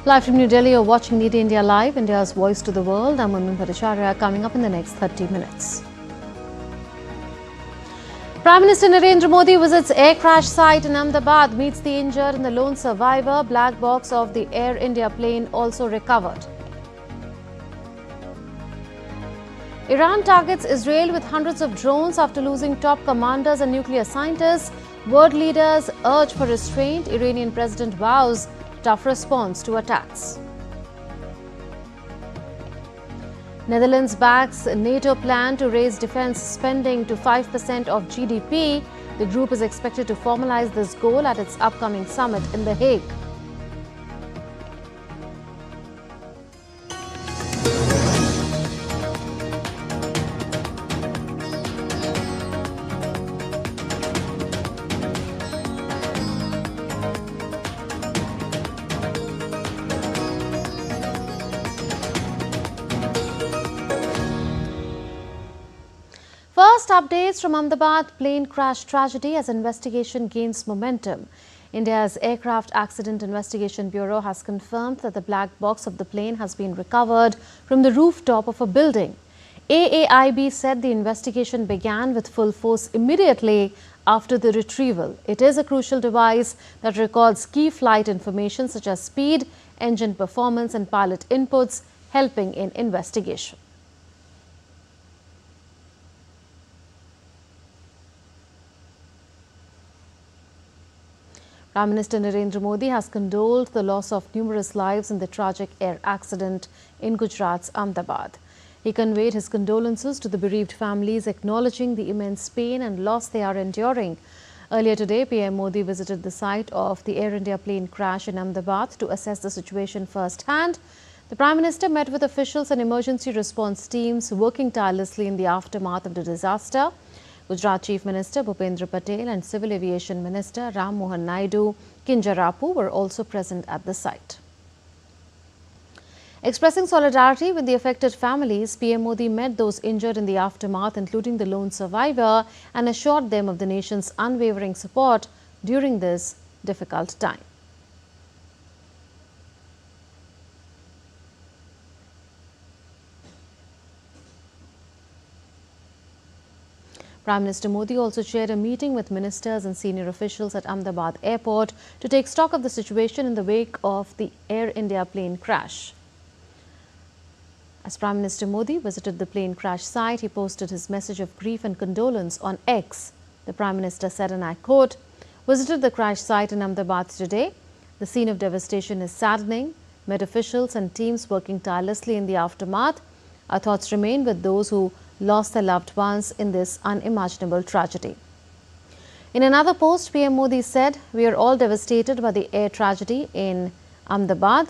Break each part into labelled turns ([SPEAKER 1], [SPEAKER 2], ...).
[SPEAKER 1] Live from New Delhi, you're watching Need India Live, India's voice to the world. I'm Prasar, coming up in the next 30 minutes. Prime Minister Narendra Modi visits air crash site in Ahmedabad, meets the injured and the lone survivor. Black box of the Air India plane also recovered. Iran targets Israel with hundreds of drones after losing top commanders and nuclear scientists. World leaders urge for restraint. Iranian president vows tough response to attacks. Netherlands backs NATO plan to raise defense spending to 5% of GDP. The group is expected to formalize this goal at its upcoming summit in The Hague. First updates from Ahmedabad plane crash tragedy as investigation gains momentum. India's Aircraft Accident Investigation Bureau has confirmed that the black box of the plane has been recovered from the rooftop of a building. AAIB said the investigation began with full force immediately after the retrieval. It is a crucial device that records key flight information such as speed, engine performance and pilot inputs, helping in investigation. Prime Minister Narendra Modi has condoled the loss of numerous lives in the tragic air accident in Gujarat's Ahmedabad. He conveyed his condolences to the bereaved families, acknowledging the immense pain and loss they are enduring. Earlier today, PM Modi visited the site of the Air India plane crash in Ahmedabad to assess the situation firsthand. The Prime Minister met with officials and emergency response teams working tirelessly in the aftermath of the disaster. Gujarat Chief Minister Bhupendra Patel and Civil Aviation Minister Ram Mohan Naidu Kinjarapu were also present at the site. Expressing solidarity with the affected families, PM Modi met those injured in the aftermath, including the lone survivor, and assured them of the nation's unwavering support during this difficult time. Prime Minister Modi also chaired a meeting with ministers and senior officials at Ahmedabad Airport to take stock of the situation in the wake of the Air India plane crash. As Prime Minister Modi visited the plane crash site, he posted his message of grief and condolence on X. The Prime Minister said, and I quote, "Visited the crash site in Ahmedabad today. The scene of devastation is saddening. Met officials and teams working tirelessly in the aftermath. Our thoughts remain with those who lost their loved ones in this unimaginable tragedy." In another post, PM Modi said, "We are all devastated by the air tragedy in Ahmedabad.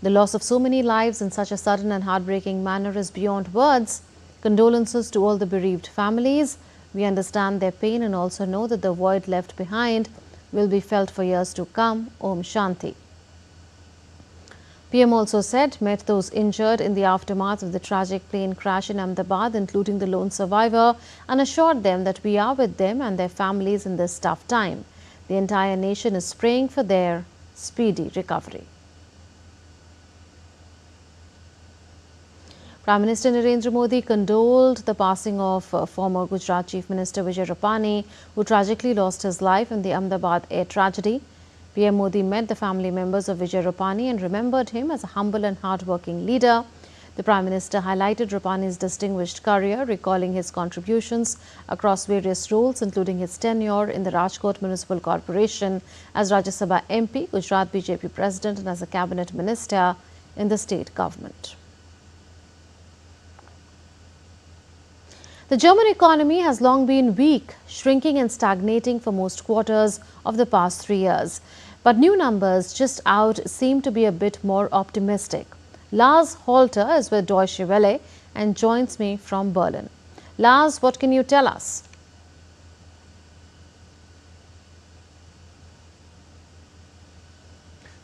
[SPEAKER 1] The loss of so many lives in such a sudden and heartbreaking manner is beyond words. Condolences to all the bereaved families. We understand their pain and also know that the void left behind will be felt for years to come. Om Shanti." PM also said, met those injured in the aftermath of the tragic plane crash in Ahmedabad, including the lone survivor, and assured them that we are with them and their families in this tough time. The entire nation is praying for their speedy recovery. Prime Minister Narendra Modi condoled the passing of former Gujarat Chief Minister Vijay Rupani, who tragically lost his life in the Ahmedabad air tragedy. PM Modi met the family members of Vijay Rupani and remembered him as a humble and hard-working leader. The Prime Minister highlighted Rupani's distinguished career, recalling his contributions across various roles, including his tenure in the Rajkot Municipal Corporation as Rajya Sabha MP, Gujarat BJP President, and as a cabinet minister in the state government. The German economy has long been weak, shrinking and stagnating for most quarters of the past 3 years. But new numbers just out seem to be a bit more optimistic. Lars Holter is with Deutsche Welle and joins me from Berlin. Lars, what can you tell us?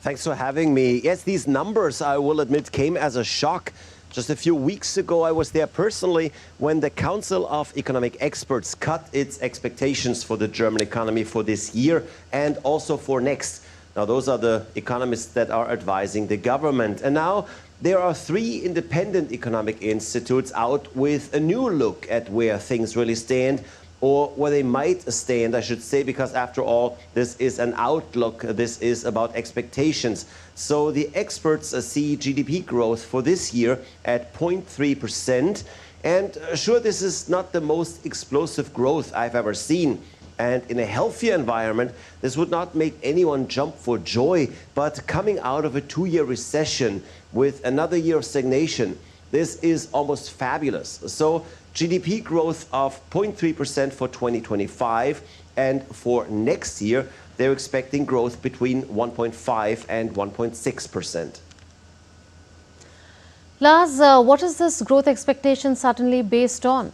[SPEAKER 2] Thanks for having me. Yes, these numbers, I will admit, came as a shock. Just a few weeks ago, I was there personally when the Council of Economic Experts cut its expectations for the German economy for this year and also for next. Now, those are the economists that are advising the government. And now there are 3 independent economic institutes out with a new look at where things really stand, or where they might stand, I should say, because after all, this is an outlook. This is about expectations. So the experts see GDP growth for this year at 0.3%. And sure, this is not the most explosive growth I've ever seen. And in a healthier environment, this would not make anyone jump for joy. But coming out of a 2-year recession with another year of stagnation, this is almost fabulous. So GDP growth of 0.3% for 2025, and for next year, they're expecting growth between 1.5 and 1.6%.
[SPEAKER 1] Lars, what is this growth expectation suddenly based on?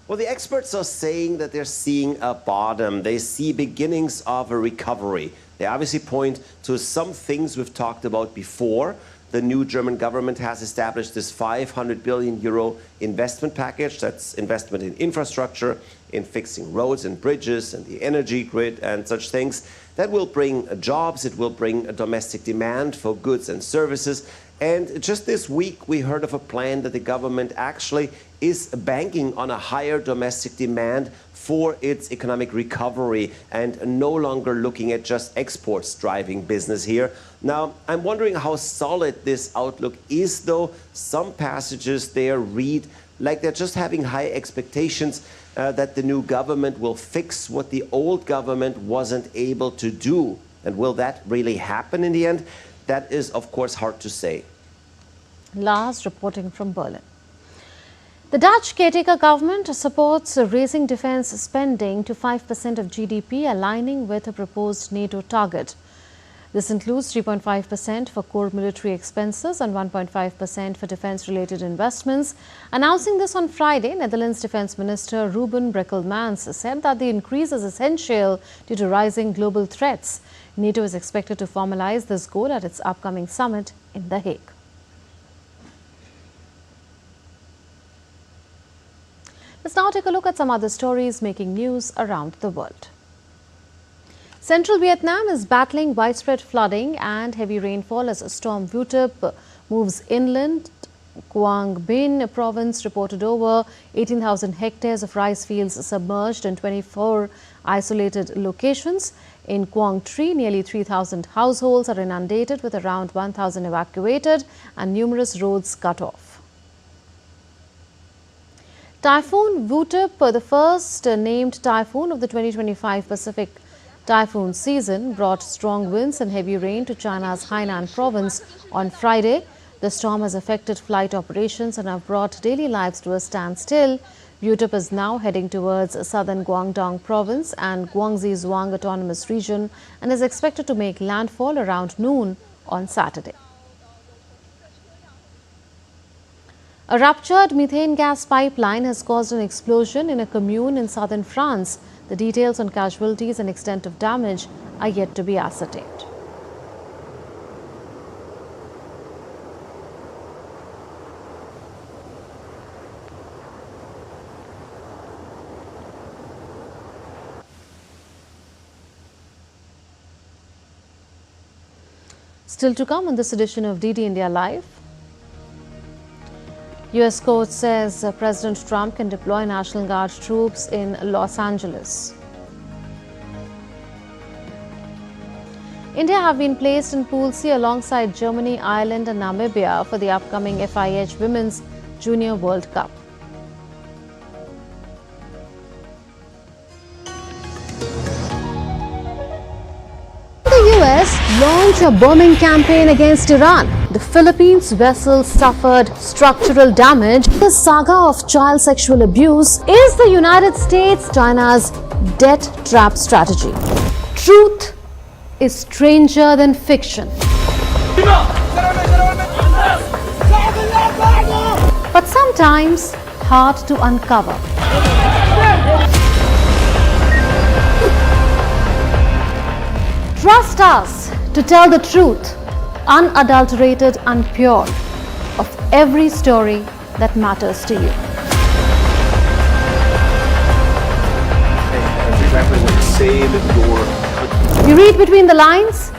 [SPEAKER 2] Well, the experts are saying that they're seeing a bottom. They see beginnings of a recovery. They obviously point to some things we've talked about before. The new German government has established this 500 billion euro investment package. That's investment in infrastructure, in fixing roads and bridges and the energy grid and such things. That will bring jobs. It will bring a domestic demand for goods and services. And just this week, we heard of a plan that the government actually is banking on a higher domestic demand for its economic recovery and no longer looking at just exports driving business here. Now, I'm wondering how solid this outlook is, though. Some passages there read like they're just having high expectations that the new government will fix what the old government wasn't able to do. And will that really happen in the end? That is, of course, hard to say.
[SPEAKER 1] Lars reporting from Berlin. The Dutch caretaker government supports raising defence spending to 5% of GDP, aligning with a proposed NATO target. This includes 3.5% for core military expenses and 1.5% for defence-related investments. Announcing this on Friday, Netherlands Defence Minister Ruben Brekelmans said that the increase is essential due to rising global threats. NATO is expected to formalise this goal at its upcoming summit in The Hague. Let's now take a look at some other stories making news around the world. Central Vietnam is battling widespread flooding and heavy rainfall as Storm Vutup moves inland. Quang Binh province reported over 18,000 hectares of rice fields submerged in 24 isolated locations. In Quang Tri, nearly 3,000 households are inundated with around 1,000 evacuated and numerous roads cut off. Typhoon Vutup, the first named typhoon of the 2025 Pacific typhoon season, brought strong winds and heavy rain to China's Hainan province on Friday. The storm has affected flight operations and have brought daily lives to a standstill. Vutup is now heading towards southern Guangdong province and Guangxi Zhuang Autonomous Region and is expected to make landfall around noon on Saturday. A ruptured methane gas pipeline has caused an explosion in a commune in southern France. The details on casualties and extent of damage are yet to be ascertained. Still to come on this edition of DD India Live. U.S. court says President Trump can deploy National Guard troops in Los Angeles. India have been placed in Pool C alongside Germany, Ireland and Namibia for the upcoming FIH Women's Junior World Cup. The U.S. launched a bombing campaign against Iran. The Philippines vessel suffered structural damage. The saga of child sexual abuse is the United States China's debt trap strategy. Truth is stranger than fiction. But sometimes hard to uncover. Trust us to tell the truth, unadulterated and pure, of every story that matters to you.
[SPEAKER 3] say the door.
[SPEAKER 1] You read between the lines,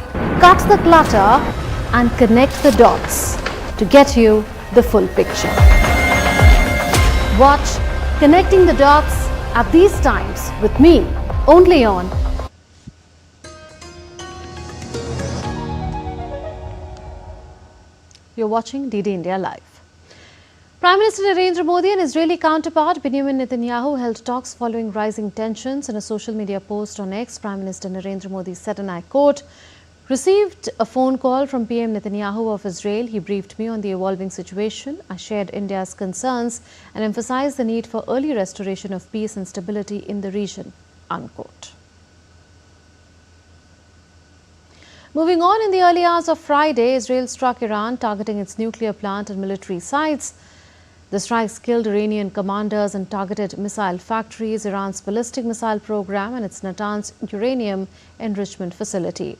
[SPEAKER 1] cut the clutter, and connect the dots to get you the full picture. Watch Connecting the Dots at these times with me, only on You're watching DD India Live. Prime Minister Narendra Modi and Israeli counterpart Benjamin Netanyahu held talks following rising tensions. In a social media post on X, Prime Minister Narendra Modi said, and I quote, "Received a phone call from PM Netanyahu of Israel. He briefed me on the evolving situation. I shared India's concerns and emphasized the need for early restoration of peace and stability in the region." Unquote. Moving on, in the early hours of Friday, Israel struck Iran, targeting its nuclear plant and military sites. The strikes killed Iranian commanders and targeted missile factories, Iran's ballistic missile program, and its Natanz uranium enrichment facility.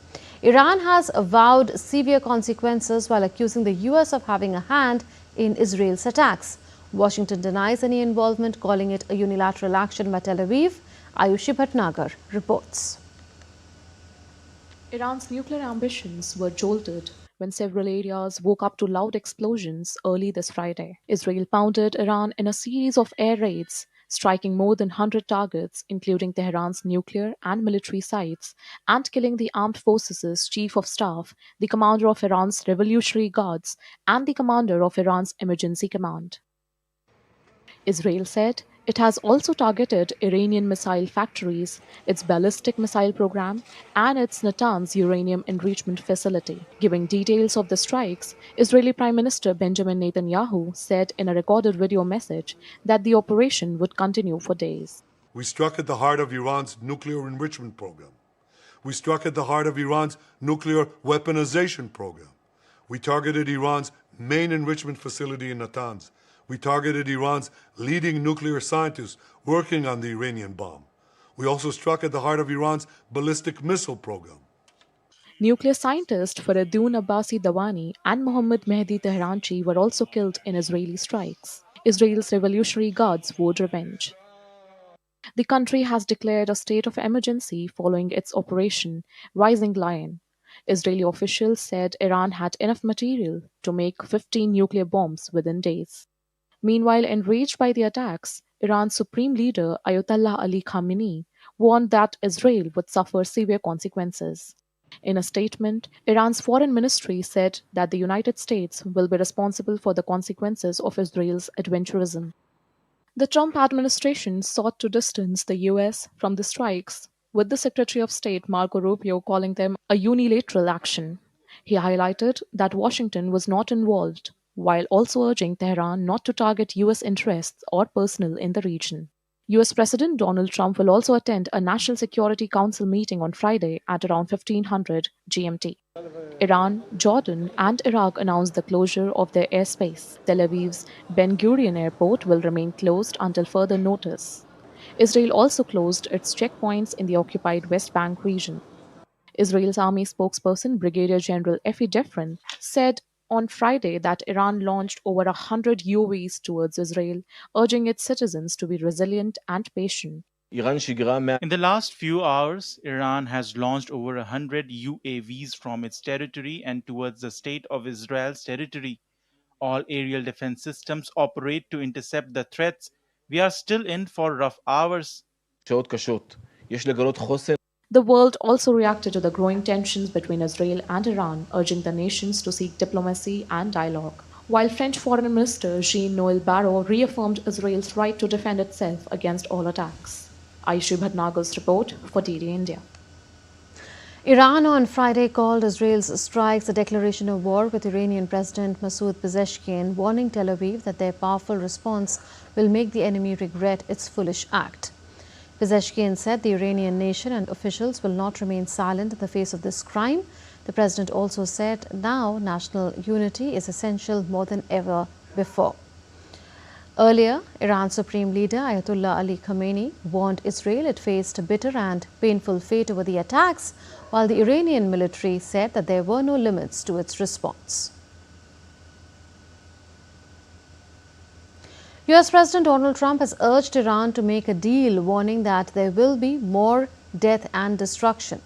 [SPEAKER 1] Iran has avowed severe consequences while accusing the US of having a hand in Israel's attacks. Washington denies any involvement, calling it a unilateral action by Tel Aviv. Ayushi Bhatnagar reports.
[SPEAKER 4] Iran's nuclear ambitions were jolted when several areas woke up to loud explosions early this Friday. Israel pounded Iran in a series of air raids, striking more than 100 targets, including Tehran's nuclear and military sites, and killing the armed forces' chief of staff, the commander of Iran's Revolutionary Guards, and the commander of Iran's Emergency Command. Israel said it has also targeted Iranian missile factories, its ballistic missile program, and its Natanz uranium enrichment facility. Giving details of the strikes, Israeli Prime Minister Benjamin Netanyahu said in a recorded video message that the operation would continue for days.
[SPEAKER 5] We struck at the heart of Iran's nuclear enrichment program. We struck at the heart of Iran's nuclear weaponization program. We targeted Iran's main enrichment facility in Natanz. We targeted Iran's leading nuclear scientists working on the Iranian bomb. We also struck at the heart of Iran's ballistic missile program.
[SPEAKER 4] Nuclear scientist Faridun Abbasi Dawani and Mohammad Mehdi Tehranchi were also killed in Israeli strikes. Israel's Revolutionary Guards vowed revenge. The country has declared a state of emergency following its Operation Rising Lion. Israeli officials said Iran had enough material to make 15 nuclear bombs within days. Meanwhile, enraged by the attacks, Iran's supreme leader Ayatollah Ali Khamenei warned that Israel would suffer severe consequences. In a statement, Iran's foreign ministry said that the United States will be responsible for the consequences of Israel's adventurism. The Trump administration sought to distance the US from the strikes, with the Secretary of State Marco Rubio calling them a unilateral action. He highlighted that Washington was not involved, while also urging Tehran not to target US interests or personnel in the region. US President Donald Trump will also attend a National Security Council meeting on Friday at around 1500 GMT. Iran, Jordan, and Iraq announced the closure of their airspace. Tel Aviv's Ben Gurion Airport will remain closed until further notice. Israel also closed its checkpoints in the occupied West Bank region. Israel's army spokesperson Brigadier General Efi Defrin said on Friday that Iran launched over 100 UAVs towards Israel, urging its citizens to be resilient and patient.
[SPEAKER 6] In the last few hours, Iran has launched over 100 UAVs from its territory and towards the state of Israel's territory. All aerial defense systems operate to intercept the threats. We are still in for rough hours.
[SPEAKER 4] The world also reacted to the growing tensions between Israel and Iran, urging the nations to seek diplomacy and dialogue. While French Foreign Minister Jean-Noël Barrot reaffirmed Israel's right to defend itself against all attacks. Ayushi Bhatnagar's report for DD India.
[SPEAKER 1] Iran on Friday called Israel's strikes a declaration of war, with Iranian President Masoud Pezeshkian warning Tel Aviv that their powerful response will make the enemy regret its foolish act. Pezeshkian said the Iranian nation and officials will not remain silent in the face of this crime. The president also said now national unity is essential more than ever before. Earlier, Iran's supreme leader Ayatollah Ali Khamenei warned Israel it faced a bitter and painful fate over the attacks, while the Iranian military said that there were no limits to its response. US President Donald Trump has urged Iran to make a deal, warning that there will be more death and destruction.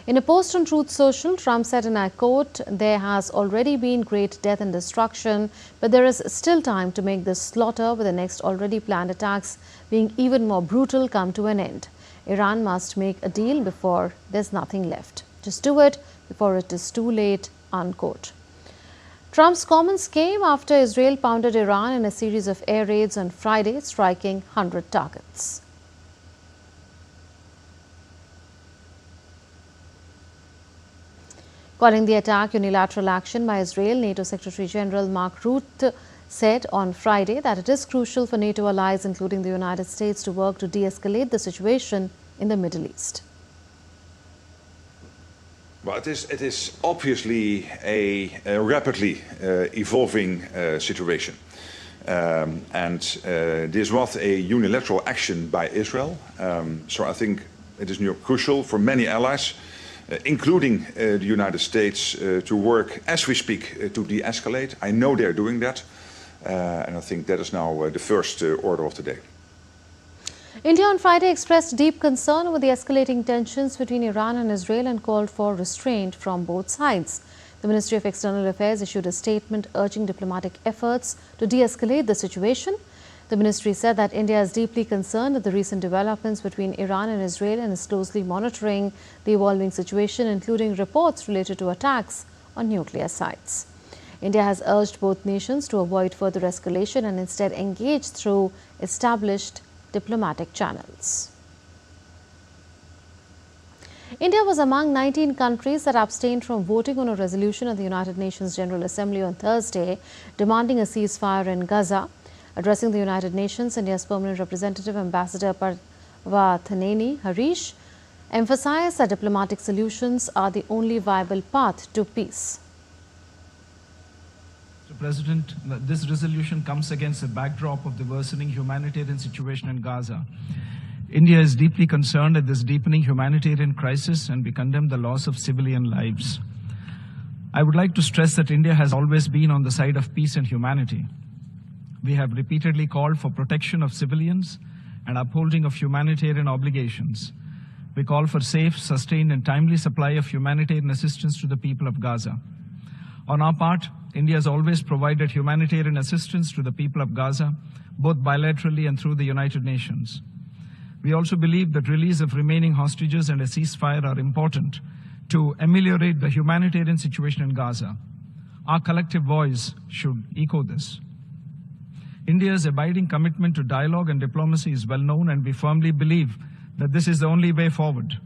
[SPEAKER 1] In a post on Truth Social, Trump said, and I quote, "There has already been great death and destruction, but there is still time to make this slaughter with the next already planned attacks being even more brutal come to an end. Iran must make a deal before there's nothing left. Just do it before it is too late," unquote. Trump's comments came after Israel pounded Iran in a series of air raids on Friday, striking 100 targets. Calling the attack unilateral action by Israel, NATO Secretary General Mark Rutte said on Friday that it is crucial for NATO allies, including the United States, to work to de-escalate the situation in the Middle East.
[SPEAKER 7] Well, it is obviously a rapidly evolving situation. This was a unilateral action by Israel. So I think it is now crucial for many allies, including the United States, to work as we speak to de-escalate. I know they're doing that. And I think that is now the first order of the day.
[SPEAKER 1] India on Friday expressed deep concern over the escalating tensions between Iran and Israel and called for restraint from both sides. The Ministry of External Affairs issued a statement urging diplomatic efforts to de-escalate the situation. The ministry said that India is deeply concerned at the recent developments between Iran and Israel and is closely monitoring the evolving situation, including reports related to attacks on nuclear sites. India has urged both nations to avoid further escalation and instead engage through established diplomatic channels. India was among 19 countries that abstained from voting on a resolution at the United Nations General Assembly on Thursday, demanding a ceasefire in Gaza. Addressing the United Nations, India's permanent representative, Ambassador Parvathaneni Harish, emphasized that diplomatic solutions are the only viable path to peace.
[SPEAKER 8] Mr. President, this resolution comes against a backdrop of the worsening humanitarian situation in Gaza. India is deeply concerned at this deepening humanitarian crisis, and we condemn the loss of civilian lives. I would like to stress that India has always been on the side of peace and humanity. We have repeatedly called for protection of civilians and upholding of humanitarian obligations. We call for safe, sustained, and timely supply of humanitarian assistance to the people of Gaza. On our part, India has always provided humanitarian assistance to the people of Gaza, both bilaterally and through the United Nations. We also believe that release of remaining hostages and a ceasefire are important to ameliorate the humanitarian situation in Gaza. Our collective voice should echo this. India's abiding commitment to dialogue and diplomacy is well known, and we firmly believe that this is the only way forward.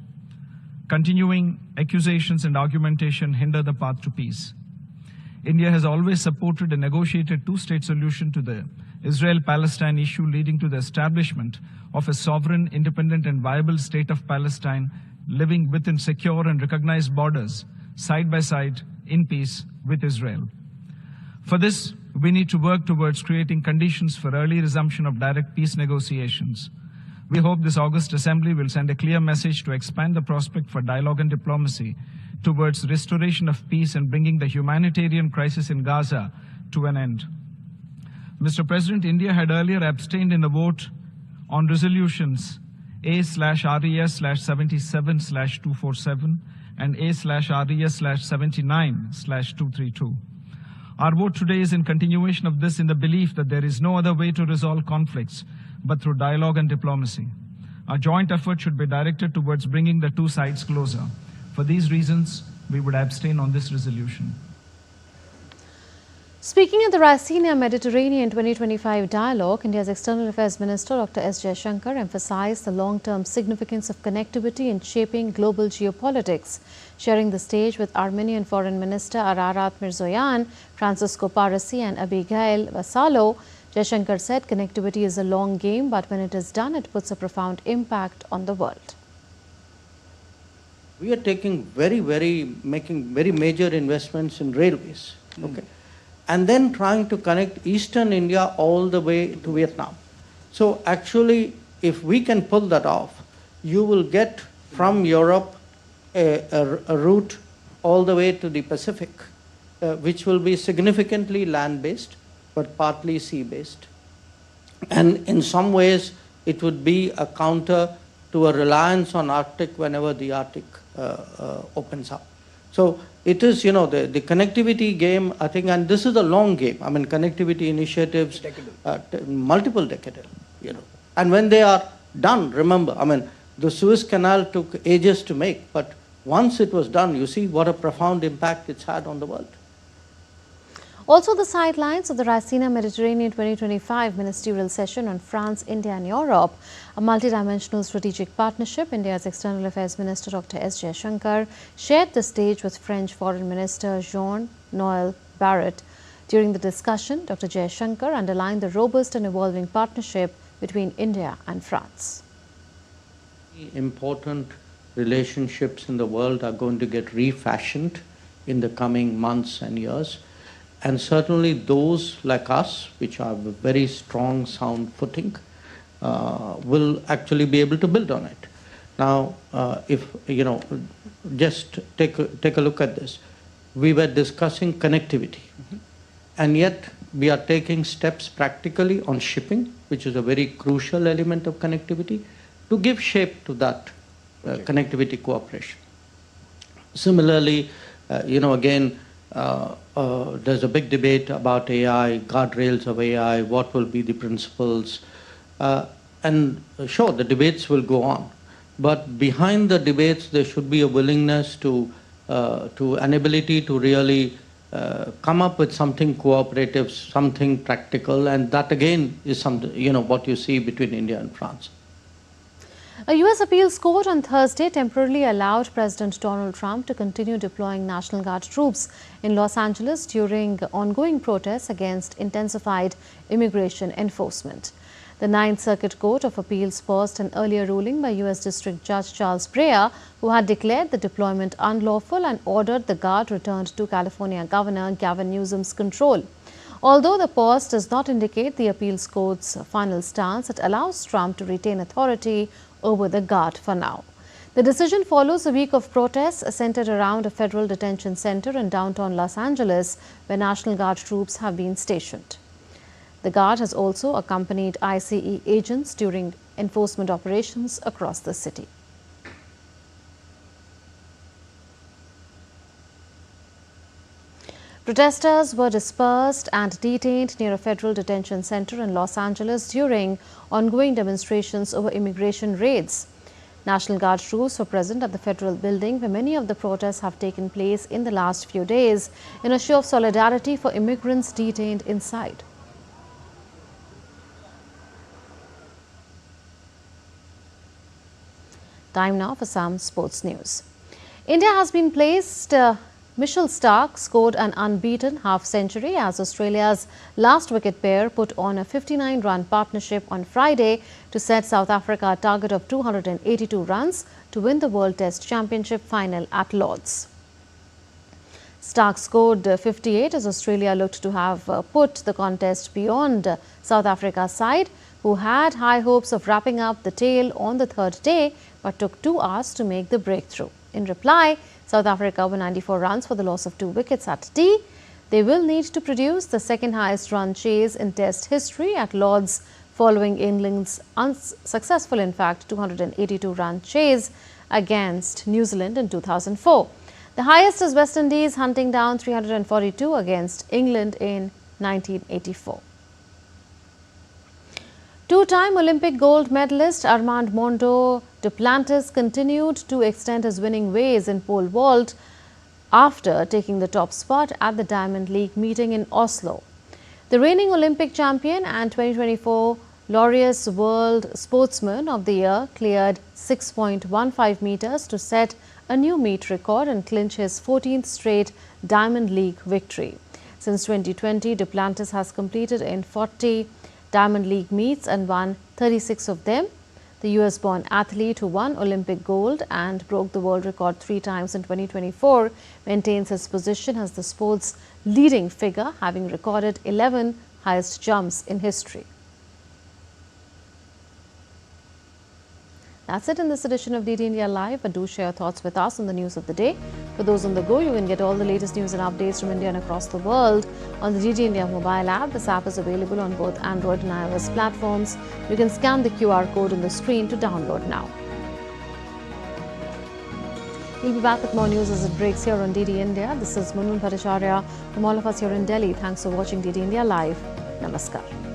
[SPEAKER 8] Continuing accusations and argumentation hinder the path to peace. India has always supported a negotiated two-state solution to the Israel-Palestine issue, leading to the establishment of a sovereign, independent, and viable state of Palestine living within secure and recognized borders, side by side, in peace with Israel. For this, we need to work towards creating conditions for early resumption of direct peace negotiations. We hope this August Assembly will send a clear message to expand the prospect for dialogue and diplomacy towards restoration of peace and bringing the humanitarian crisis in Gaza to an end. Mr. President, India had earlier abstained in the vote on resolutions A/RES/77/247 and A/RES/79/232. Our vote today is in continuation of this, in the belief that there is no other way to resolve conflicts but through dialogue and diplomacy. Our joint effort should be directed towards bringing the two sides closer. For these reasons, we would abstain on this resolution.
[SPEAKER 1] Speaking at the Raisina Mediterranean 2025 dialogue, India's External Affairs Minister Dr. S. Jaishankar emphasized the long-term significance of connectivity in shaping global geopolitics. Sharing the stage with Armenian Foreign Minister Ararat Mirzoyan, Francisco Parisi and Abigail Vassallo, Jaishankar said connectivity is a long game, but when it is done, it puts a profound impact on the world.
[SPEAKER 9] We are taking making very major investments in railways, okay, and then trying to connect Eastern India all the way to Vietnam. So actually, if we can pull that off, you will get from Europe a route all the way to the Pacific, which will be significantly land-based, but partly sea-based. And in some ways, it would be a counter to a reliance on Arctic whenever the Arctic opens up. So it is, the connectivity game, I think, and this is a long game. I mean, connectivity initiatives, multiple decadal, And when they are done, remember, I mean, the Suez Canal took ages to make, but once it was done, you see what a profound impact it's had on the world.
[SPEAKER 1] Also, the sidelines of the Raisina Mediterranean 2025 ministerial session on France, India and Europe, a multidimensional strategic partnership. India's External Affairs Minister Dr. S. Jaishankar shared the stage with French Foreign Minister Jean-Noël Barrot. During the discussion, Dr. Jaishankar underlined the robust and evolving partnership between India and France.
[SPEAKER 9] Important relationships in the world are going to get refashioned in the coming months and years. And certainly those like us, which have a very strong, sound footing, will actually be able to build on it. Now, just take a look at this. We were discussing connectivity, and yet we are taking steps practically on shipping, which is a very crucial element of connectivity, to give shape to that connectivity cooperation. Similarly, again, there's a big debate about AI, guardrails of AI, what will be the principles. And sure, the debates will go on. But behind the debates, there should be a willingness to an ability to really come up with something cooperative, something practical. And that again is something, what you see between India and France.
[SPEAKER 1] A U.S. appeals court on Thursday temporarily allowed President Donald Trump to continue deploying National Guard troops in Los Angeles during ongoing protests against intensified immigration enforcement. The Ninth Circuit Court of Appeals paused an earlier ruling by U.S. District Judge Charles Breyer, who had declared the deployment unlawful and ordered the Guard returned to California Governor Gavin Newsom's control. Although the pause does not indicate the appeals court's final stance, it allows Trump to retain authority over the Guard for now. The decision follows a week of protests centered around a federal detention center in downtown Los Angeles, where National Guard troops have been stationed. The Guard has also accompanied ICE agents during enforcement operations across the city. Protesters were dispersed and detained near a federal detention center in Los Angeles during ongoing demonstrations over immigration raids. National Guard troops were present at the federal building where many of the protests have taken place in the last few days in a show of solidarity for immigrants detained inside. Time now for some sports news. India has been placed Mitchell Starc scored an unbeaten half-century as Australia's last wicket pair put on a 59-run partnership on Friday to set South Africa a target of 282 runs to win the World Test Championship final at Lord's. Starc scored 58 as Australia looked to have put the contest beyond South Africa's side, who had high hopes of wrapping up the tale on the third day but took 2 hours to make the breakthrough. In reply, South Africa were 94 runs for the loss of 2 wickets at tea. They will need to produce the second highest run chase in Test history at Lord's following England's unsuccessful, in fact, 282-run chase against New Zealand in 2004. The highest is West Indies hunting down 342 against England in 1984. Two-time Olympic gold medalist Armand Mondo Duplantis continued to extend his winning ways in pole vault after taking the top spot at the Diamond League meeting in Oslo. The reigning Olympic champion and 2024 Laureus World Sportsman of the Year cleared 6.15 meters to set a new meet record and clinch his 14th straight Diamond League victory. Since 2020, Duplantis has completed in 40 Diamond League meets and won 36 of them. The US-born athlete, who won Olympic gold and broke the world record 3 times in 2024, maintains his position as the sport's leading figure, having recorded 11 highest jumps in history. That's it in this edition of DD India Live, but do share your thoughts with us on the news of the day. For those on the go, you can get all the latest news and updates from India and across the world on the DD India mobile app. This app is available on both Android and iOS platforms. You can scan the QR code on the screen to download now. We'll be back with more news as it breaks here on DD India. This is Munmun Bhattacharya from all of us here in Delhi. Thanks for watching DD India Live. Namaskar.